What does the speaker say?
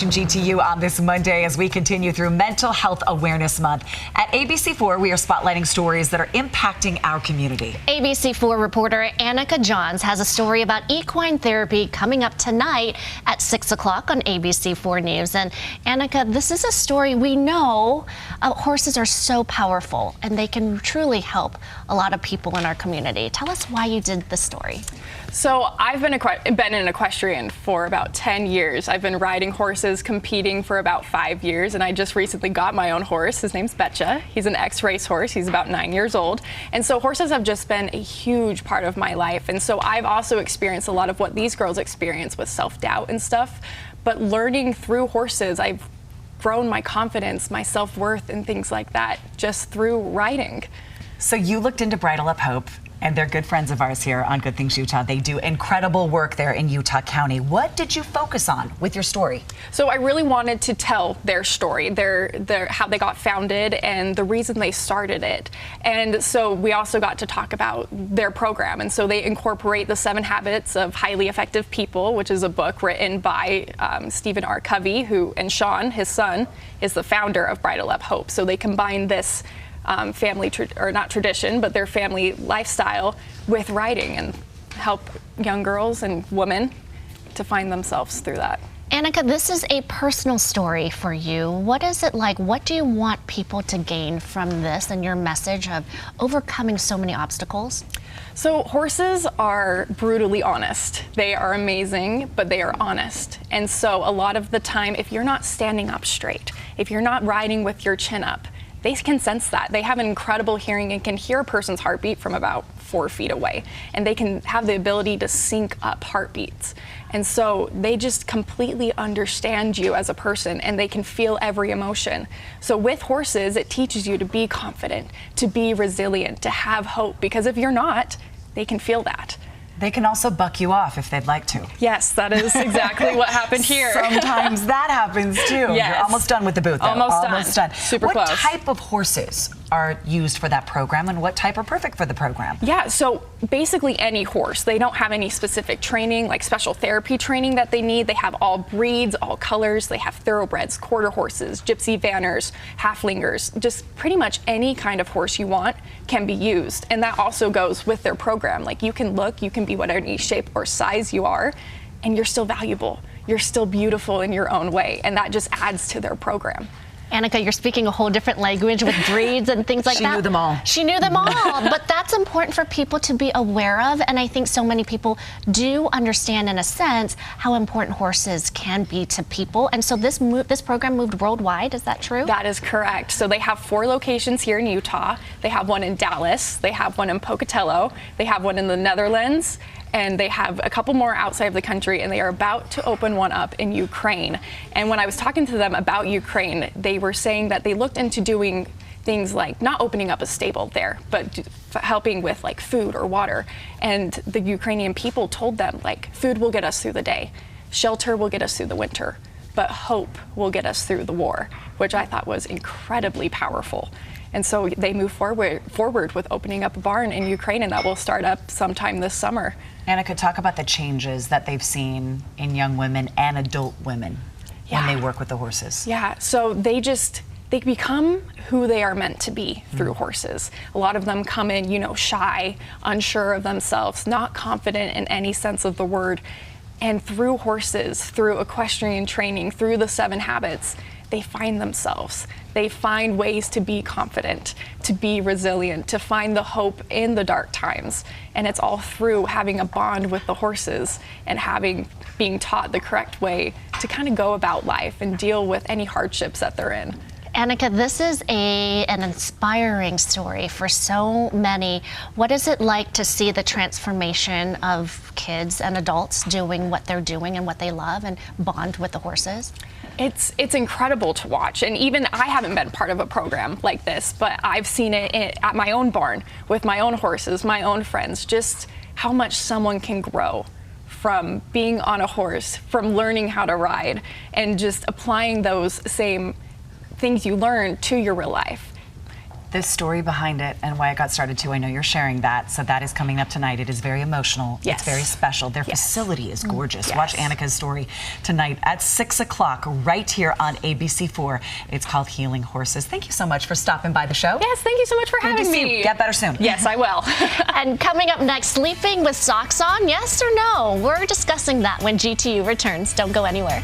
GTU on this Monday as we continue through Mental Health Awareness Month. At ABC4, we are spotlighting stories that are impacting our community. ABC4 reporter Anneka Johns has a story about equine therapy coming up tonight at 6 o'clock on ABC4 News. And Anneka, this is a story we know horses are so powerful and they can truly help a lot of people in our community. Tell us why you did this story. So I've been an equestrian for about 10 years. I've been riding horses, competing for about 5 years, and I just recently got my own horse. His name's Betcha. He's an ex-race horse. He's about 9 years old. And so horses have just been a huge part of my life. And so I've also experienced a lot of what these girls experience with self-doubt and stuff. But learning through horses, I've grown my confidence, my self-worth, and things like that just through riding. So you looked into Bridle Up Hope, and they're good friends of ours here on Good Things Utah. They do incredible work there in Utah County. What did you focus on with your story? So I really wanted to tell their story, their how they got founded and the reason they started it. And so we also got to talk about their program. And so they incorporate the 7 Habits of Highly Effective People, which is a book written by Stephen R. Covey, and Sean, his son, is the founder of Bridle Up Hope. So they combine this family, or not tradition, but their family lifestyle with riding and help young girls and women to find themselves through that. Anneka, this is a personal story for you. What is it like? What do you want people to gain from this and your message of overcoming so many obstacles? So horses are brutally honest. They are amazing, but they are honest. And so a lot of the time, if you're not standing up straight, if you're not riding with your chin up, they can sense that. They have an incredible hearing and can hear a person's heartbeat from about 4 feet away. And they can have the ability to sync up heartbeats. And so they just completely understand you as a person and they can feel every emotion. So with horses, it teaches you to be confident, to be resilient, to have hope, because if you're not, they can feel that. They can also buck you off if they'd like to. Yes, that is exactly what happened here. Sometimes that happens too. Yes. You're almost done with the booth, though. Almost done. Super what close. What type of horses are used for that program and what type are perfect for the program? Yeah, so basically any horse. They don't have any specific training, like special therapy training that they need. They have all breeds, all colors. They have thoroughbreds, quarter horses, gypsy vanners, halflingers. Just pretty much any kind of horse you want can be used. And that also goes with their program. Like you can be whatever shape or size you are, and you're still valuable. You're still beautiful in your own way, and that just adds to their program. Anneka, you're speaking a whole different language with breeds and things like that. She knew them all. She knew them all, but that's important for people to be aware of, and I think so many people do understand, in a sense, how important horses can be to people. And so this program moved worldwide, is that true? That is correct. So they have 4 locations here in Utah. They have one in Dallas, they have one in Pocatello, they have one in the Netherlands, and they have a couple more outside of the country, and they are about to open one up in Ukraine. And when I was talking to them about Ukraine, they were saying that they looked into doing things like not opening up a stable there, but helping with like food or water. And the Ukrainian people told them, like, food will get us through the day, shelter will get us through the winter, but hope will get us through the war, which I thought was incredibly powerful. And so they move forward with opening up a barn in Ukraine, and that will start up sometime this summer. Anneka, talk about the changes that they've seen in young women and adult women when they work with the horses. Yeah, so they become who they are meant to be through horses. A lot of them come in, shy, unsure of themselves, not confident in any sense of the word. And through horses, through equestrian training, through the 7 habits, they find themselves. They find ways to be confident, to be resilient, to find the hope in the dark times. And it's all through having a bond with the horses and being taught the correct way to kind of go about life and deal with any hardships that they're in. Anneka, this is an inspiring story for so many. What is it like to see the transformation of kids and adults doing what they're doing and what they love and bond with the horses? It's incredible to watch, and even I haven't been part of a program like this, but I've seen it at my own barn with my own horses, my own friends, just how much someone can grow from being on a horse, from learning how to ride, and just applying those same things you learn to your real life. the story behind it and why it got started too. I know you're sharing that, so that is coming up tonight. It is very emotional. Yes. It's very special. Their facility is gorgeous. Yes. Watch Anneka's story tonight at 6 o'clock right here on ABC4. It's called Healing Horses. Thank you so much for stopping by the show. Yes, thank you so much for Good to having see me. you. Get better soon. Yes, I will. And coming up next, sleeping with socks on, yes or no? We're discussing that when GTU returns. Don't go anywhere.